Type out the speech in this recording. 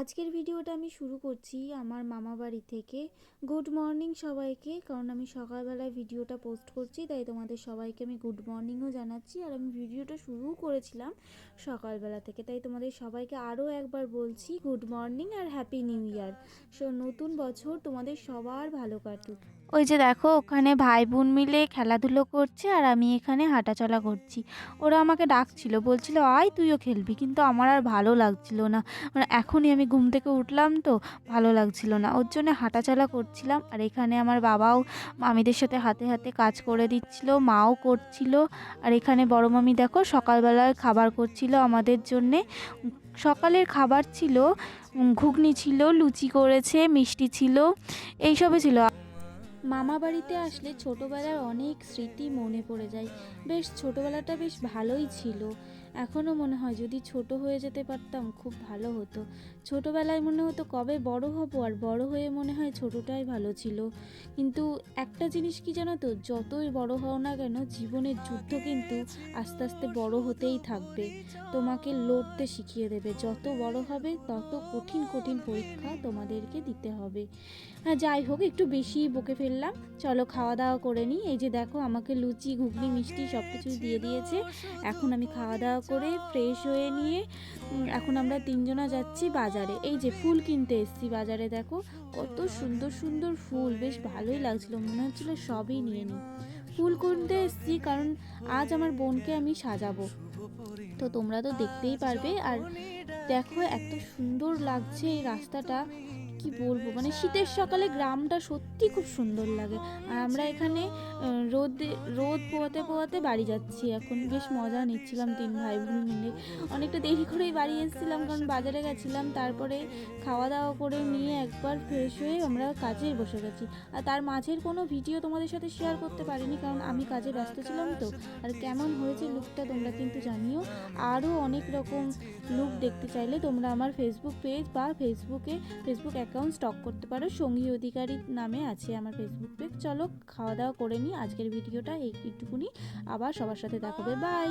আজকের ভিডিওটা আমি শুরু করছি আমার মামা বাড়ি থেকে। গুড মর্নিং সবাইকে, কারণ আমি সকালবেলায় ভিডিওটা পোস্ট করছি, তাই তোমাদের সবাইকে আমি গুড মর্নিংও জানাচ্ছি। আর আমি ভিডিওটা শুরুও করেছিলাম সকালবেলা থেকে, তাই তোমাদের সবাইকে আরও একবার বলছি গুড মর্নিং আর হ্যাপি নিউ ইয়ার। নতুন বছর তোমাদের সবার ভালো কাটুক। ওই যে দেখো, ওখানে ভাই বোন মিলে খেলাধুলো করছে আর আমি এখানে হাঁটাচলা করছি। ওরা আমাকে ডাকছিল, বলছিল আয় তুইও খেলবি, কিন্তু আমার আর ভালো লাগছিল না। মানে এখনই আমি ঘুম থেকে উঠলাম তো, ভালো লাগছিল না, ওর জন্য হাঁটাচলা করছিলাম। আর এখানে আমার বাবাও মামিদের সাথে হাতে হাতে কাজ করে দিচ্ছিল, মাও করছিল। আর এখানে বড় মামি দেখো সকালবেলায় খাবার করছিল আমাদের জন্যে। সকালের খাবার ছিল ঘুগনি ছিল, লুচি করেছে, মিষ্টি ছিল, এইসবই ছিল। মামা বাড়িতে আসলে ছোটোবেলার অনেক স্মৃতি মনে পড়ে যায়। বেশ ছোটোবেলাটা বেশ ভালোই ছিল। এখনও মনে হয় যদি ছোট হয়ে যেতে পারতাম খুব ভালো হতো। ছোটোবেলায় মনে হতো কবে বড় হব, আর বড় হয়ে মনে হয় ছোটোটাই ভালো ছিল। কিন্তু একটা জিনিস কি জানো তো, যতই বড় হও না কেন, জীবনের যুদ্ধ কিন্তু আস্তে আস্তে বড় হতেই থাকবে, তোমাকে লড়তে শিখিয়ে দেবে। যত বড় হবে তত কঠিন কঠিন পরীক্ষা তোমাদেরকে দিতে হবে। হ্যাঁ, যাই হোক, একটু বেশি বকে ফেললাম। চলো খাওয়া দাওয়া করে নিই। এই যে দেখো, আমাকে লুচি ঘুগনি মিষ্টি সব কিছুই দিয়ে দিয়েছে। এখন আমি খাওয়া দাওয়া করে ফ্রেশ হয়ে নিয়ে এখন আমরা তিনজনা যাচ্ছি বাজারে। এই যে ফুল কিনতে এসেছি বাজারে, দেখো কত সুন্দর সুন্দর ফুল, বেশ ভালোই লাগছিল, মনে হচ্ছিল সবই নিয়ে নিই। ফুল কিনতে এসেছি কারণ আজ আমার বোনকে আমি সাজাবো, তো তোমরা তো দেখতেই পারবে। আর দেখো এত সুন্দর লাগছে এই রাস্তাটা, কি বলবো, মানে শীতের সকালে গ্রামটা সত্যি খুব সুন্দর লাগে। আর আমরা এখানে রোদ পোয়াতে পোয়াতে বাড়ি যাচ্ছি, এখন বেশ মজা নিচ্ছিলাম তিন ভাই বোন মিলে। অনেকটা দেরি করেই বাড়ি এসেছিলাম, কারণ বাজারে গেছিলাম, তারপরে খাওয়া দাওয়া করে নিয়ে একবার ফ্রেশ হয়ে আমরা কাজে বসে গেছি। আর তার মাঝের কোনো ভিডিও তোমাদের সাথে শেয়ার করতে পারিনি, কারণ আমি কাজে ব্যস্ত ছিলাম তো। আর কেমন হয়েছে লুকটা তোমরা কিন্তু জানিও। আরও অনেক রকম লুক দেখতে চাইলে তোমরা আমার ফেসবুক পেজ বা ফেসবুক অ্যাকাউন্ট স্টক করতে পারো, সঙ্গী অধিকারী নামে আছে আমার ফেসবুক পেজ। চলো খাওয়া দাওয়া করে নিই, আজকের ভিডিওটা এইটুকুনি, আবার সবার সাথে দেখাবে, বাই।